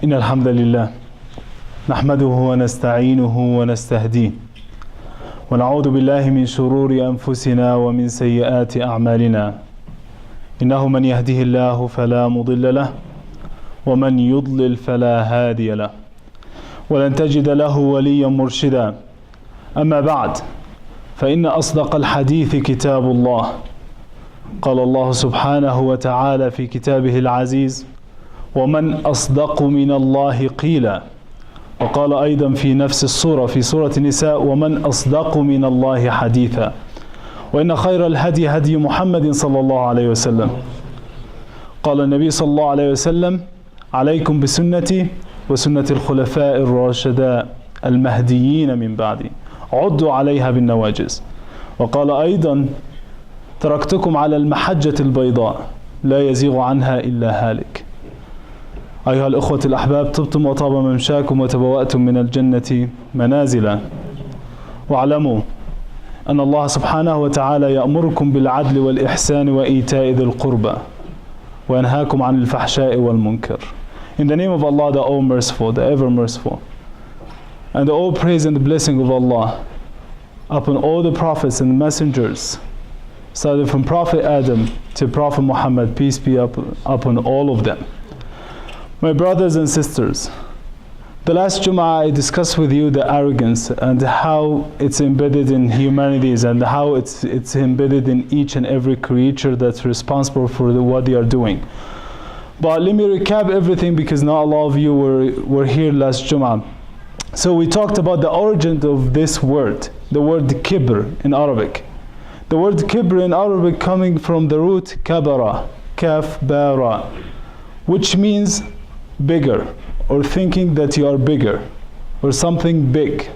إن الحمد لله نحمده ونستعينه ونستهديه ونعوذ بالله من شرور أنفسنا ومن سيئات أعمالنا إنه من يهده الله فلا مضل له ومن يضلل فلا هادي له ولن تجد له وليا مرشدا أما بعد فإن أصدق الحديث كتاب الله قال الله سبحانه وتعالى في كتابه العزيز ومن أصدق من الله قيلا وقال أيضا في نفس السورة في سورة النساء ومن أصدق من الله حديثا وإن خير الهدي هدي محمد صلى الله عليه وسلم قال النبي صلى الله عليه وسلم عليكم بسنتي وسنة الخلفاء الراشداء المهديين من بعدي عضوا عليها بالنواجذ وقال أيضا تركتكم على المحجة البيضاء لا يزيغ عنها إلا هالك أيها الأخوة الأحباب طبتم وطاب ممشاكم وتبوأتم من الجنة منازلا واعلموا أن الله سبحانه وتعالى يأمركم بالعدل والإحسان وإيتاء ذي القربى وينهاكم عن الفحشاء والمنكر. In the name of Allah, the all merciful, the ever merciful, and the all praise and the blessing of Allah upon all the prophets and messengers, starting from Prophet Adam to Prophet Muhammad, peace be upon all of them. My brothers and sisters, the last Jummah I discussed with you the arrogance and how it's embedded in humanities and how it's embedded in each and every creature that's responsible for what they are doing. But let me recap everything because not a lot of you were here last Jummah. So we talked about the origin of this word, the word kibr in Arabic. The word kibr in Arabic coming from the root kabara, kaf, bara, which means bigger, or thinking that you are bigger, or something big.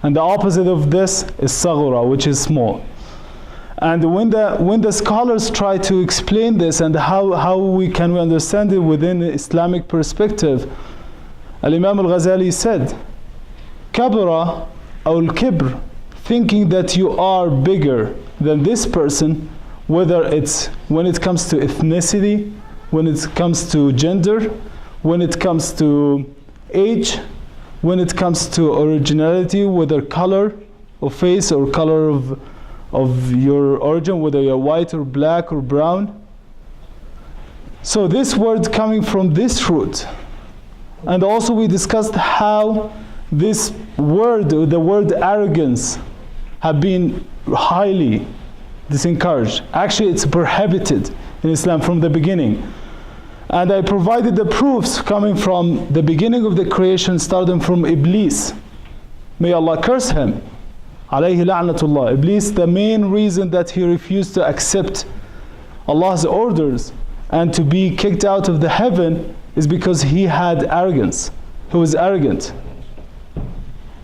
And the opposite of this is saghura, which is small. And when the scholars try to explain this and how we can understand it within the Islamic perspective, Al-Imam Al-Ghazali said, kabara or al-kibr, thinking that you are bigger than this person, whether it's when it comes to ethnicity, when it comes to gender, when it comes to age, when it comes to originality, whether color of face or color of your origin, whether you're white or black or brown. So this word coming from this root. And also we discussed how this word, the word arrogance, have been highly disencouraged. Actually, it's prohibited in Islam from the beginning. And I provided the proofs coming from the beginning of the creation, starting from Iblis. May Allah curse him. Alayhi la'natullah. Iblis, the main reason that he refused to accept Allah's orders and to be kicked out of the heaven is because he had arrogance. He was arrogant.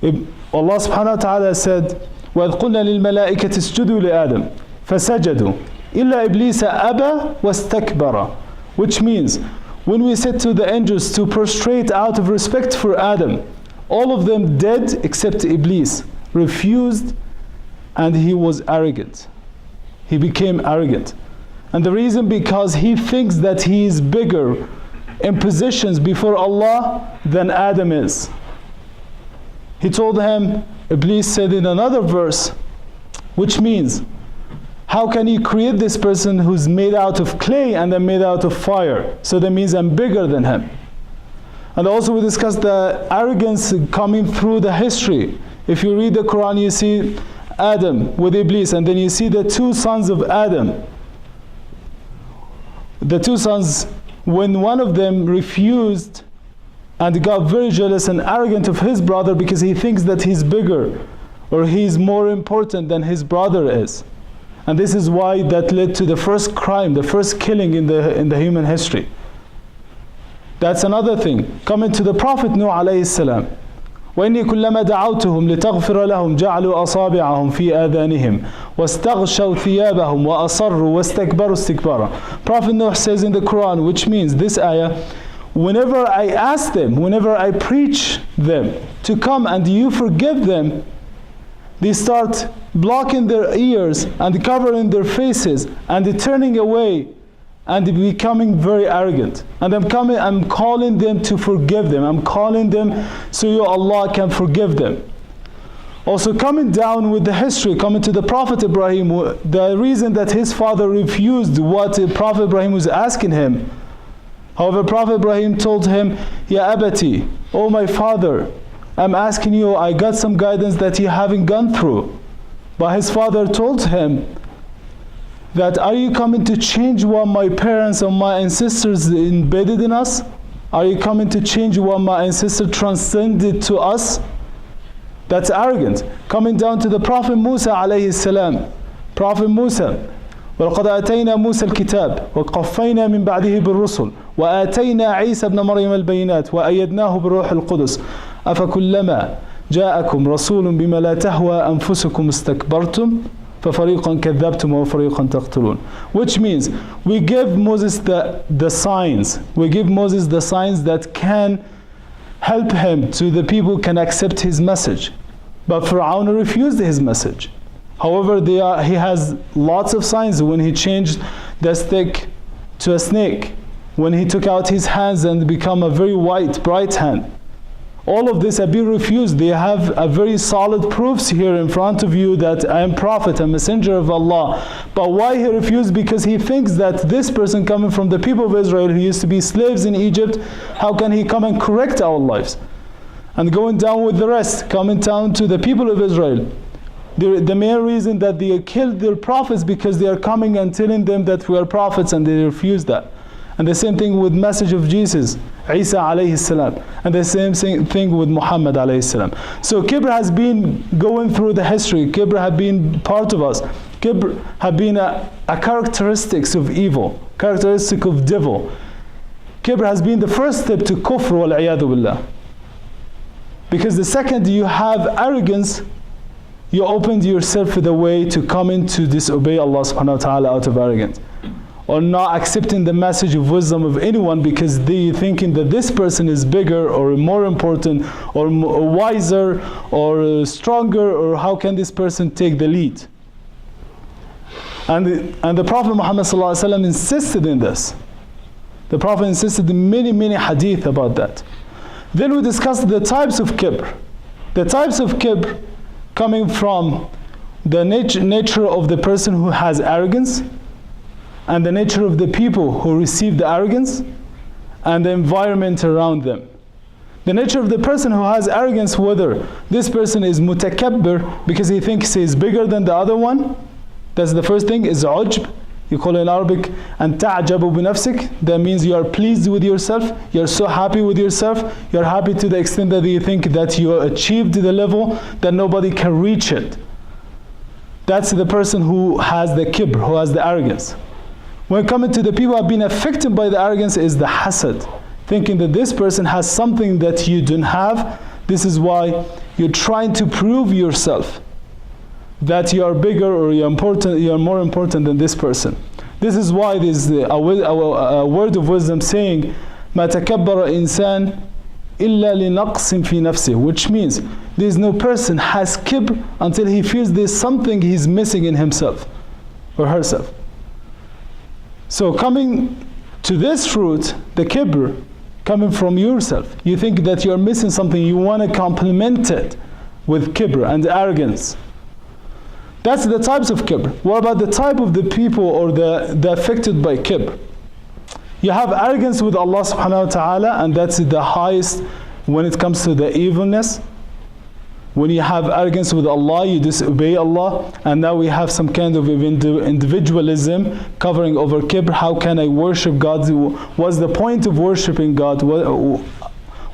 Allah subhanahu wa ta'ala said, وَإِذْ قُلْنَا لِلْمَلَائِكَةِ اسْجُدُوا لِآدَمَ فَسَجَدُوا إِلَّا إِبْلِيسَ أَبَى وَاسْتَكْبَرَ. Which means, when we said to the angels to prostrate out of respect for Adam, all of them did except Iblis, refused, and he was arrogant. He became arrogant. And the reason because he thinks that he is bigger in positions before Allah than Adam is. He told him, Iblis said in another verse, which means, how can you create this person who's made out of clay and then made out of fire? So that means I'm bigger than him. And also we discussed the arrogance coming through the history. If you read the Quran, you see Adam with Iblis, and then you see the two sons of Adam. The two sons, when one of them refused and got very jealous and arrogant of his brother because he thinks that he's bigger or he's more important than his brother is. And this is why that led to the first crime, the first killing in the human history. That's another thing. Coming to the Prophet Nuh alayhi salam. وَإِنِّي كُلَّمَا دَعَوْتُهُمْ لِتَغْفِرَ لَهُمْ جَعَلُوا أَصَابِعَهُمْ فِي آذَانِهِمْ وَاسْتَغْشَوْا ثِيَابَهُمْ وَأَصَرُّوا وَاسْتَكْبَرُوا اسْتِكْبَارًا. Prophet Nuh says in the Quran, which means this ayah, whenever I ask them, whenever I preach them to come and you forgive them, they start blocking their ears and covering their faces and turning away and becoming very arrogant. And I'm calling them to forgive them. I'm calling them so you, Allah, can forgive them. Also coming down with the history, coming to the Prophet Ibrahim, the reason that his father refused what Prophet Ibrahim was asking him. However, Prophet Ibrahim told him, Ya Abati, oh my father, I'm asking you, I got some guidance that you haven't gone through. But his father told him that, are you coming to change what my parents and my ancestors embedded in us? Are you coming to change what my ancestors transcended to us? That's arrogant. Coming down to the Prophet Musa alayhi salam. Prophet Musa, وَلَقَدْ آتَيْنَا مُوسَى الْكِتَابَ وَقَفَّيْنَا مِنْ بَعْدِهِ بِالرُّسُلِ وَآتَيْنَا عِيسَى ابْنَ مَرْيَمَ الْبَيِّنَاتِ وَأَيَّدْنَاهُ بِالرُّوحِ الْقُدُسِ أَفَكُلَّمَا جاءكم رسول بما لا تهوى أنفسكم استكبرتم ففريقا كذبتم وفريقا تقتلون. Which means we give Moses the signs. We give Moses the signs that can help him to the people can accept his message. But Fir'aun refused his message. However, he has lots of signs when he changed the stick to a snake, when he took out his hands and become a very white, bright hand. All of this have been refused. They have a very solid proofs here in front of you that I am prophet, a messenger of Allah. But why he refused? Because he thinks that this person coming from the people of Israel who used to be slaves in Egypt, how can he come and correct our lives? And going down with the rest, coming down to the people of Israel. The main reason that they killed their prophets because they are coming and telling them that we are prophets, and they refuse that. And the same thing with message of Jesus, Isa alayhi salam. And the same thing with Muhammad alayhi salam. So Kibr has been going through the history. Kibr have been part of us. Kibr have been a characteristics of evil, characteristic of devil. Kibr has been the first step to kufr wal iyadu billah. Because the second you have arrogance, you opened yourself the way to come in to disobey Allah subhanahu wa ta'ala out of arrogance. Or not accepting the message of wisdom of anyone because they thinking that this person is bigger or more important or wiser or stronger, or how can this person take the lead? And the Prophet Muhammad ﷺ insisted in this. The Prophet insisted in many hadith about that. Then we discussed the types of kibr. The types of kibr coming from the nature of the person who has arrogance, and the nature of the people who receive the arrogance, and the environment around them. The nature of the person who has arrogance, whether this person is mutakabbir because he thinks he is bigger than the other one, that's the first thing, is ujb. You call it in Arabic, and ta'jabu binafsik. That means you are pleased with yourself, you are so happy with yourself, you are happy to the extent that you think that you achieved the level that nobody can reach it. That's the person who has the kibr, who has the arrogance. When coming to the people who have been affected by the arrogance is the hasad, thinking that this person has something that you don't have. This is why you're trying to prove yourself that you are bigger or you are more important than this person. This is why there's a word of wisdom saying, "Ma takabbara insan illa li naqsin fi nafsih," which means there is no person has kibr until he feels there's something he's missing in himself or herself. So coming to this fruit, the kibr, coming from yourself, you think that you're missing something, you want to complement it with kibr and arrogance. That's the types of kibr. What about the type of the people or the affected by kibr? You have arrogance with Allah subhanahu wa ta'ala, and that's the highest when it comes to the evilness. When you have arrogance with Allah, you disobey Allah, and now we have some kind of individualism covering over kibr. How can I worship God? What's the point of worshiping God?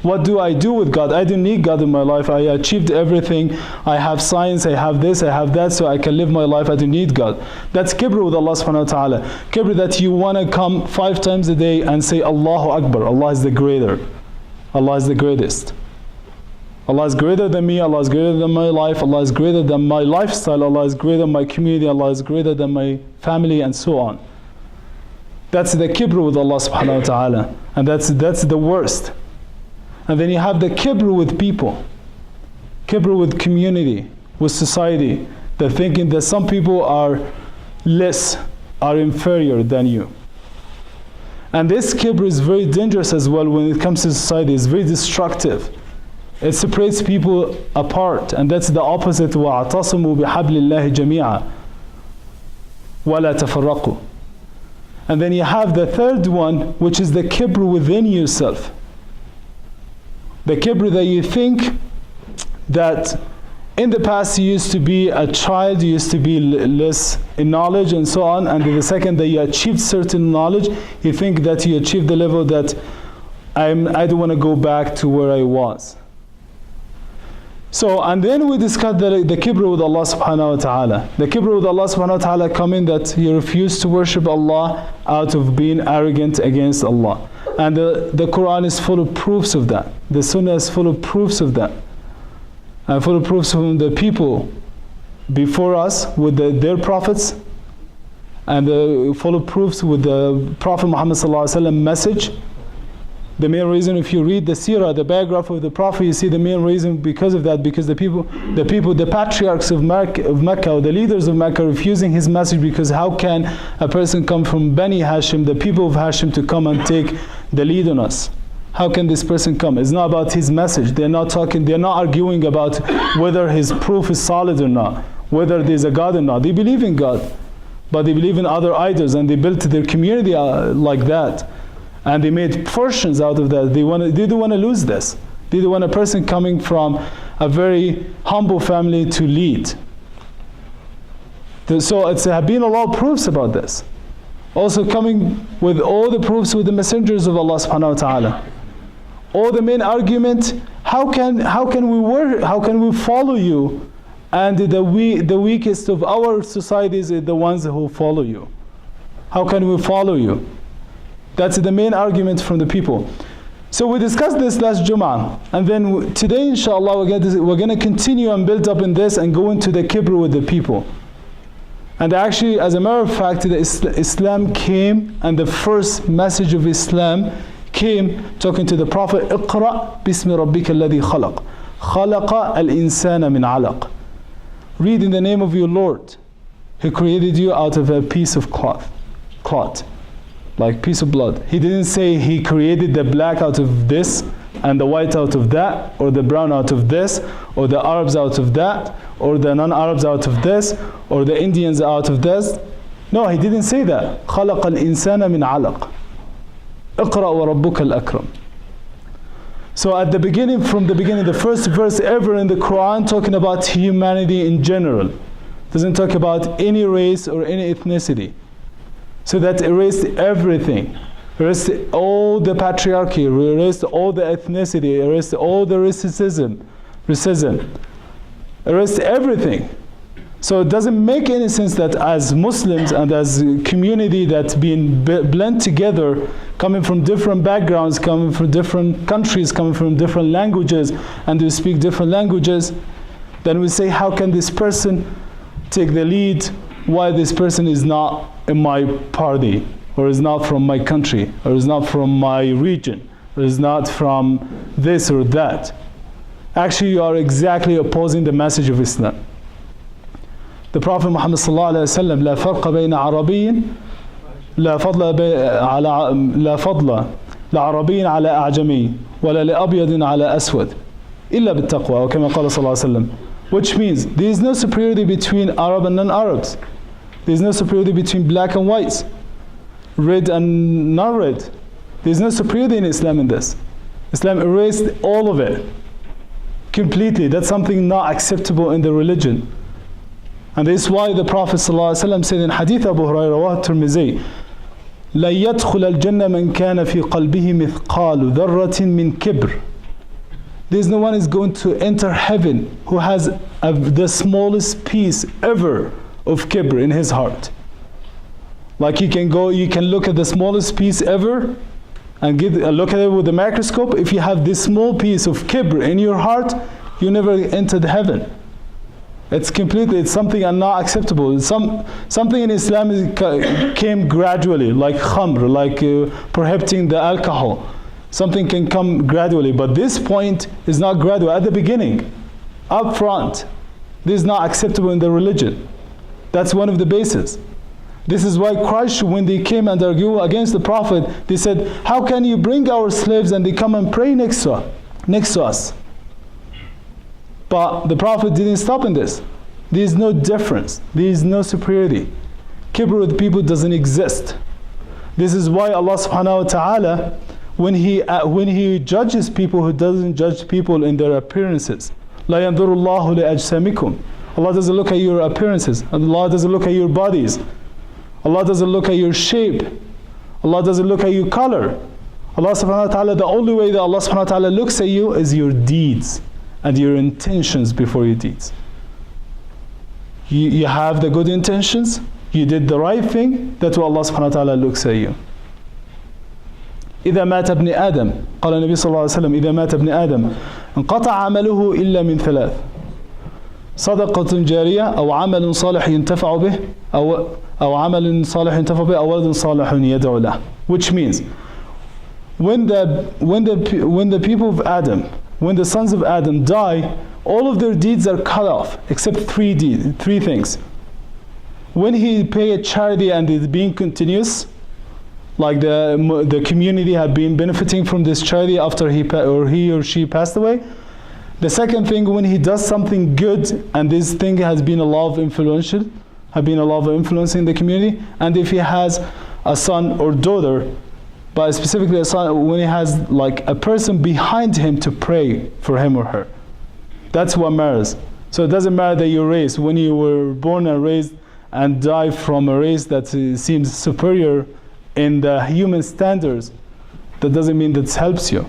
What do I do with God? I don't need God in my life. I achieved everything. I have science, I have this, I have that, so I can live my life. I don't need God. That's kibr with Allah subhanahu wa ta'ala. Kibr that you want to come 5 times a day and say Allahu Akbar. Allah is the greater. Allah is the greatest. Allah is greater than me, Allah is greater than my life, Allah is greater than my lifestyle, Allah is greater than my community, Allah is greater than my family, and so on. That's the kibr with Allah subhanahu wa ta'ala. And that's the worst. And then you have the kibr with people. Kibr with community, with society. They're thinking that some people are less, are inferior than you. And this kibr is very dangerous as well when it comes to society. It's very destructive. It separates people apart, and that's the opposite. وَاعْتَصِمُوا بِحَبْلِ اللَّهِ جَمِيعًا وَلَا تَفَرَّقُوا. And then you have the third one, which is the kibr within yourself. The kibr that you think that in the past you used to be a child, you used to be less in knowledge and so on, and the second that you achieved certain knowledge, you think that you achieved the level that I don't want to go back to where I was. So, and then we discussed the kibr with Allah subhanahu wa ta'ala. The kibr with Allah subhanahu wa ta'ala come in that you refuse to worship Allah out of being arrogant against Allah. And the Quran is full of proofs of that. The Sunnah is full of proofs of that. And full of proofs from the people before us with their prophets, and full of proofs with the Prophet Muhammad sallallahu alaihi wasallam message. The main reason, if you read the seerah, the biography of the Prophet, you see the main reason because of that, because the patriarchs of Mecca, or the leaders of Mecca, refusing his message, because how can a person come from Bani Hashim, the people of Hashim, to come and take the lead on us? How can this person come? It's not about his message. They're not arguing about whether his proof is solid or not, whether there's a God or not. They believe in God, but they believe in other idols, and they built their community like that. And they made portions out of that. They don't want to lose this. They don't want a person coming from a very humble family to lead. So it's been a lot of proofs about this. Also coming with all the proofs with the messengers of Allah subhanahu wa ta'ala. All the main argument, how can we follow you? And the weakest of our societies are the ones who follow you. How can we follow you? That's the main argument from the people. So we discussed this last Jummah, and then today inshallah we're going to continue and build up in this and go into the kibr with the people. And actually, as a matter of fact, Islam came, and the first message of Islam came talking to the Prophet, اقرأ باسم ربك الذي خلق خلق الإنسان من علق. Read in the name of your Lord, who created you out of a piece of cloth, like piece of blood. He didn't say he created the black out of this, and the white out of that, or the brown out of this, or the Arabs out of that, or the non-Arabs out of this, or the Indians out of this. No, he didn't say that. خلق الإنسان من علق اقرأ وربك الأكرم. So at the beginning, from the beginning, the first verse ever in the Quran talking about humanity in general. Doesn't talk about any race or any ethnicity. So that erased everything. Erased all the patriarchy, erased all the ethnicity, erased all the racism, erased everything. So it doesn't make any sense that as Muslims and as a community that's been blend together, coming from different backgrounds, coming from different countries, coming from different languages, and we speak different languages, then we say, how can this person take the lead? Why this person is not in my party, or is not from my country, or is not from my region, or is not from this or that? Actually, you are exactly opposing the message of Islam. The Prophet Muhammad sallallahu alaihi wasallam, لا فرق بين عربي لا فضل لعربي على أعجمي ولا لأبيض على أسود إلا بالتقوى وكما قال صلى الله عليه وسلم. Which means there is no superiority between Arab and non-Arabs. There is no superiority between black and whites, red and non-red. There is no superiority in Islam in this. Islam erased all of it completely. That's something not acceptable in the religion. And this is why the Prophet ﷺ said in Hadith Abu Hurairah, Tirmidhi, لا يدخل الجنة من كان في قلبه مثقال ذرة من كبر. There's no one is going to enter heaven who has the smallest piece ever of kibr in his heart. Like you can look at the smallest piece ever and look at it with a microscope. If you have this small piece of kibr in your heart, you never entered heaven. It's something not acceptable. Something in Islam came gradually, like khamr, like prohibiting the alcohol. Something can come gradually, but this point is not gradual. At the beginning, up front, this is not acceptable in the religion. That's one of the bases. This is why Quraysh, when they came and argued against the Prophet, they said, how can you bring our slaves and they come and pray next to us? But the Prophet didn't stop in this. There is no difference. There is no superiority. Kibr with people doesn't exist. This is why Allah subhanahu wa ta'ala, when He judges people, He doesn't judge people in their appearances. لا ينظر الله لأجسامكم. Allah doesn't look at your appearances. Allah doesn't look at your bodies. Allah doesn't look at your shape. Allah doesn't look at your color. Allah subhanahu wa ta'ala, the only way that Allah subhanahu wa ta'ala looks at you is your deeds and your intentions before your deeds. You have the good intentions, you did the right thing, that's what Allah subhanahu wa ta'ala looks at you. إذا مات ابن آدم قال النبي صلى الله عليه وسلم إذا مات ابن آدم انقطع عمله إلا من ثلاث صدقة جارية أو عمل صالح ينتفع به أو عمل صالح ينتفع به أو ولد صالح يدعو له. Which means when the people of Adam, when the sons of Adam die, all of their deeds are cut off except three things. When he pay a charity and it's being continuous, like the community had been benefiting from this charity after he or she passed away. The second thing, when he does something good and this thing has been a lot of influence in the community, and if he has a son or daughter, but specifically a son, when he has like a person behind him to pray for him or her. That's what matters. So it doesn't matter that you're raised. When you were born and raised and die from a race that seems superior in the human standards, that doesn't mean that helps you.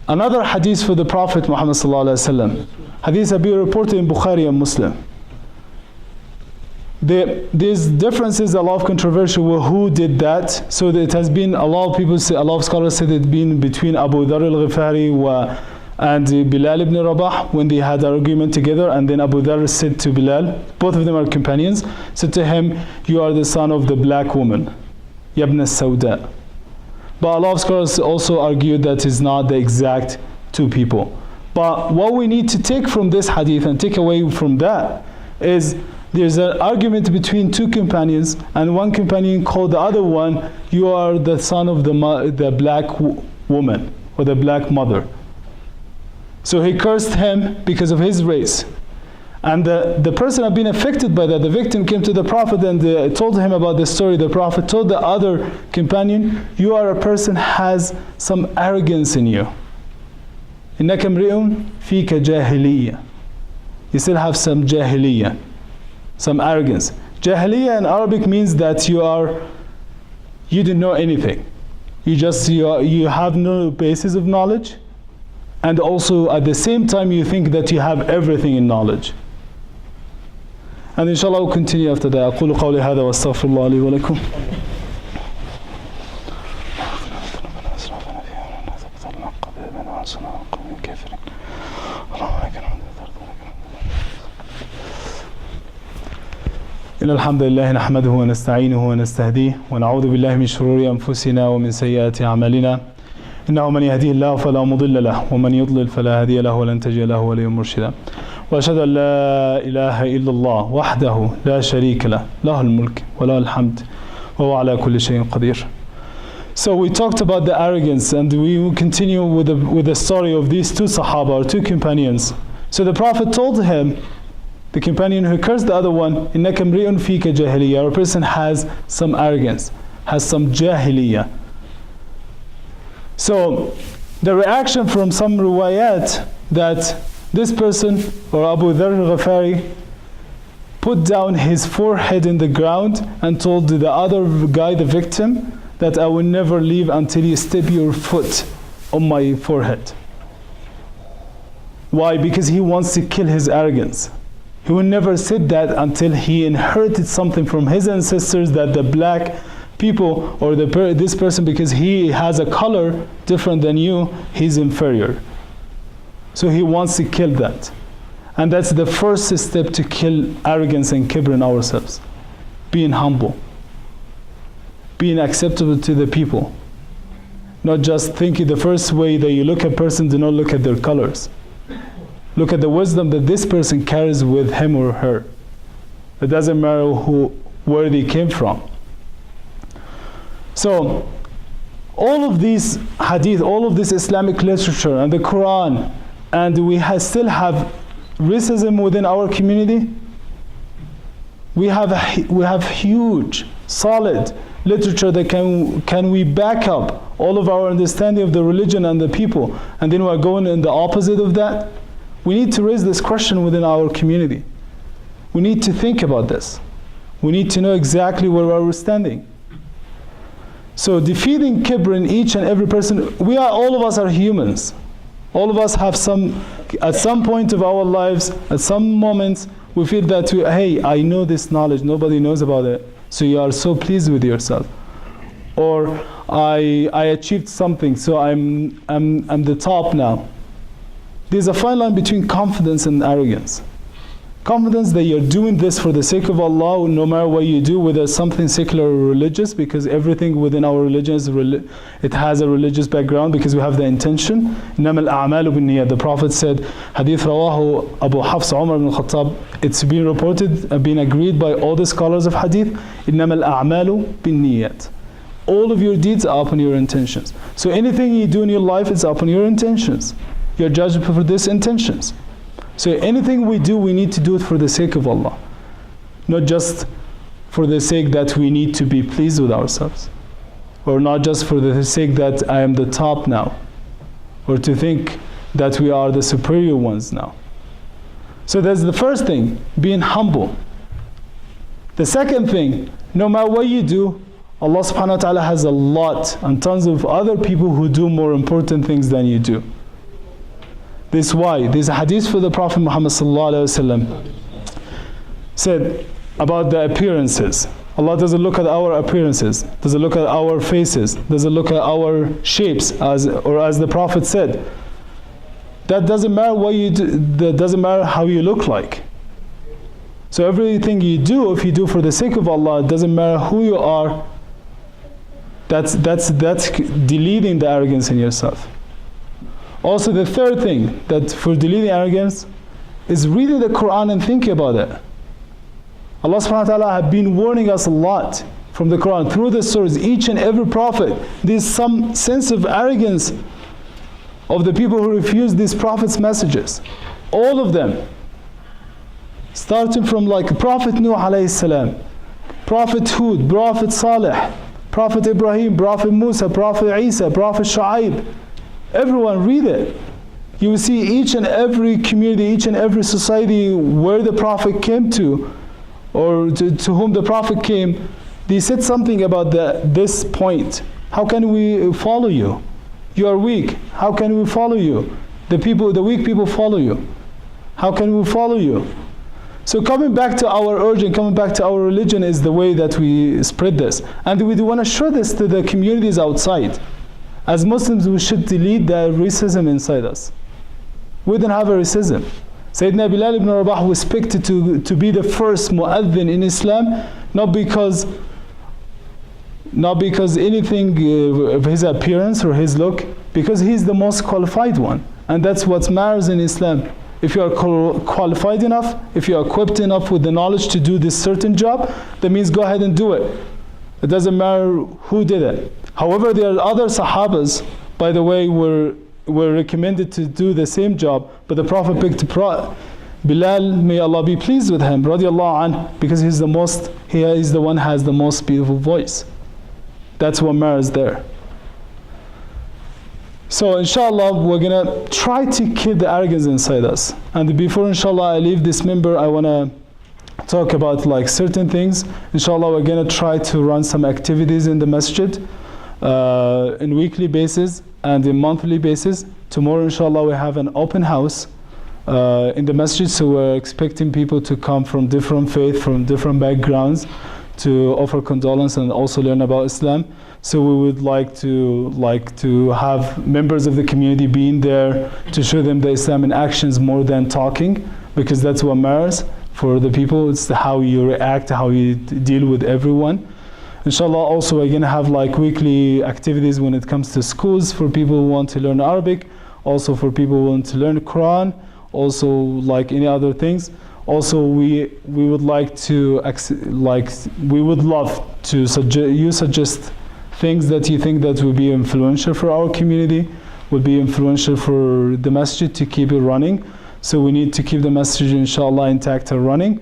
Another hadith for the Prophet Muhammad sallallahu alaihi wasallam. Hadith have been reported in Bukhari and Muslim. There's differences, a lot of controversy with who did that. So it has been, a lot of people say, a lot of scholars said it's been between Abu Dharr al-Ghifari and Bilal ibn Rabah when they had an argument together, and then Abu Dharr said to Bilal, both of them are companions, said to him, you are the son of the black woman, Yabna Sauda. But a lot of scholars also argued that is not the exact two people. But what we need to take from this hadith and take away from that is there's an argument between two companions, and one companion called the other one, you are the son of the black woman or the black mother. So he cursed him because of his race. And the person had been affected by that. The victim came to the Prophet and told him about this story. The Prophet told the other companion, you are a person has some arrogance in you. إِنَّكَ امْرِئٌ فِيكَ جَاهِلِيَّةٌ. You still have some jahiliyyah, some arrogance. Jahiliyyah in Arabic means that you didn't know anything. You have no basis of knowledge. And also at the same time you think that you have everything in knowledge. And inshallah we'll continue after that. أقول قولي هذا وأستغفر الله لي ولكم. إن الحمد لله نحمده ونستعينه ونستهديه ونعوذ بالله من شرور أنفسنا ومن سيئات أعمالنا. إنه من يهديه الله فلا مضل له ومن يضلل فلا هادي له ولن تجد له وليا مرشدا وأشهد أن لا إله إلا الله وحده لا شريك له له الملك وله الحمد وهو على كل شيء قدير. So we talked about the arrogance, and we will continue with the story of these two Sahaba, or two companions. So the Prophet told him, the companion who cursed the other one, إِنَّكَ امْرِئٌ فِيكَ جَاهِلِيَّةٌ. A person has some arrogance, has some jahiliyyah. So the reaction from some riwayat that this person, or Abu Dharr al-Ghifari, put down his forehead in the ground and told the other guy, the victim, that I will never leave until you step your foot on my forehead. Why? Because he wants to kill his arrogance. He will never say that until he inherited something from his ancestors, that the black people or this person, because he has a color different than you, he's inferior. So he wants to kill that. And that's the first step to kill arrogance and kibr in ourselves. Being humble. Being acceptable to the people. Not just thinking the first way that you look at a person, do not look at their colors. Look at the wisdom that this person carries with him or her. It doesn't matter where they came from. So all of these hadith, all of this Islamic literature and the Quran, and we still have racism within our community. We have huge, solid literature that can we back up all of our understanding of the religion and the people, and then we're going in the opposite of that. We need to raise this question within our community. We need to think about this. We need to know exactly where we're standing. So defeating kibr in each and every person, all of us are humans. All of us have at some point of our lives, at some moments, we feel that, hey, I know this knowledge, nobody knows about it, so you are so pleased with yourself. Or I achieved something, so I'm the top now. There's a fine line between confidence and arrogance. Confidence that you're doing this for the sake of Allah, no matter what you do, whether it's something secular or religious, because everything within our religion it has a religious background, because we have the intention. إِنَّمَا الْأَعْمَالُ بِالنِّيَّةِ. The Prophet said, Hadith Rawahu Abu Hafs Umar ibn Khattab, it's been reported, been agreed by all the scholars of Hadith, إِنَّمَا الْأَعْمَالُ بِالنِّيَّةِ. All of your deeds are upon your intentions. So anything you do in your life is upon your intentions. You're judged for these intentions. So anything we do, we need to do it for the sake of Allah. Not just for the sake that we need to be pleased with ourselves. Or not just for the sake that I am the top now. Or to think that we are the superior ones now. So that's the first thing, being humble. The second thing, no matter what you do, Allah subhanahu wa ta'ala has a lot and tons of other people who do more important things than you do. This is why there's a hadith for the Prophet Muhammad sallallahu alaihi wasallam said about the appearances. Allah doesn't look at our appearances, doesn't look at our faces, doesn't look at our shapes, as the Prophet said. That doesn't matter what you do, that doesn't matter how you look like. So everything you do, if you do for the sake of Allah, it doesn't matter who you are. That's deleting the arrogance in yourself. Also, the third thing that for deleting arrogance is reading the Quran and thinking about it. Allah subhanahu wa ta'ala have been warning us a lot from the Quran through the surahs. Each and every prophet, there's some sense of arrogance of the people who refuse these prophets' messages. All of them. Starting from like Prophet Nuh alayhi salam, Prophet Hud, Prophet Saleh, Prophet Ibrahim, Prophet Musa, Prophet Isa, Prophet Shu'aib. Everyone read it. You will see each and every community, each and every society where the Prophet came to, or to whom the Prophet came, they said something about this point. How can we follow you? You are weak. How can we follow you? The weak people follow you. How can we follow you? So coming back to our urging, coming back to our religion is the way that we spread this. And we do want to show this to the communities outside. As Muslims, we should delete the racism inside us. We don't have a racism. Sayyidina Bilal ibn Rabah was picked to be the first mu'adhin in Islam, not because anything of his appearance or his look, because he's the most qualified one. And that's what matters in Islam. If you are qualified enough, if you are equipped enough with the knowledge to do this certain job, that means go ahead and do it. It doesn't matter who did it. However, there are other Sahabas, by the way, were recommended to do the same job, but the Prophet picked Bilal, may Allah be pleased with him, radiallahu anh, because he is the one who has the most beautiful voice. That's what matters there. So inshallah, we're going to try to kill the arrogance inside us. And before inshallah I leave this member, I want to talk about like certain things. Inshallah, we're going to try to run some activities in the masjid in weekly basis and in monthly basis. Tomorrow inshallah we have an open house in the masjid, so we're expecting people to come from different faith, from different backgrounds, to offer condolence and also learn about Islam. So we would like to have members of the community being there to show them the Islam in actions more than talking, because that's what matters for the people. It's how you react, how you deal with everyone. Inshallah, also we're going to have like weekly activities when it comes to schools for people who want to learn Arabic, also for people who want to learn Quran, also like any other things. Also, we would like to we would love to suggest things that you think that will be influential for our community, would be influential for the masjid to keep it running. So we need to keep the masjid, inshallah, intact and running.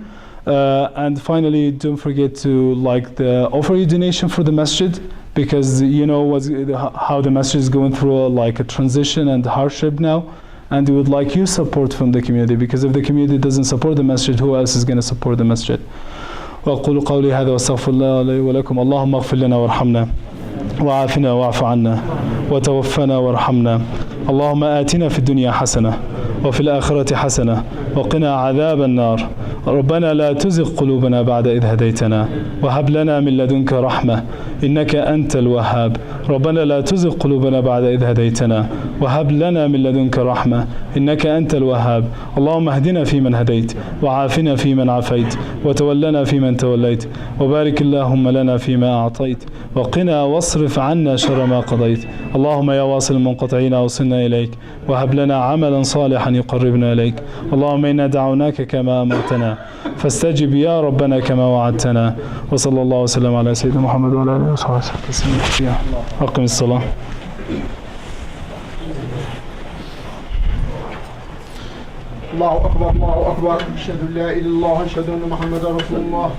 And finally, don't forget to offer your donation for the masjid, because you know how the masjid is going through a transition and hardship now. And we would like your support from the community, because if the community doesn't support the masjid, who else is going to support the masjid? وأقول قولي هذا واستغفر الله لي ولكم. اللهم اغفر لنا وارحمنا وعافنا واعف عنا وتوفنا وارحمنا. اللهم آتنا في الدنيا حسنة وفي الآخرة حسنة وقنا عذاب النار. ربنا لا تزغ قلوبنا بعد إذ هديتنا وهب لنا من لدنك رحمة إنك أنت الوهاب. ربنا لا تزغ قلوبنا بعد إذ هديتنا وهب لنا من لدنك رحمة إنك أنت الوهاب. اللهم اهدنا فيمن هديت وعافنا فيمن عافيت وتولنا فيمن توليت وبارك اللهم لنا فيما أعطيت وقنا واصرف عنا شر ما قضيت. اللهم يا واصل المنقطعين أوصلنا إليك وهب لنا عملا صالحا يقربنا إليك. اللهم إنا دعوناك كما أمرتنا فاستجب يا ربنا كما وعدتنا. وصلى الله وسلم على سيدنا محمد وعلى آله وصحبه وسلم. أقم الصلاة. الله أكبر الله أكبر. أشهد أن لا إله إلا الله أشهد أن محمدا رسول الله.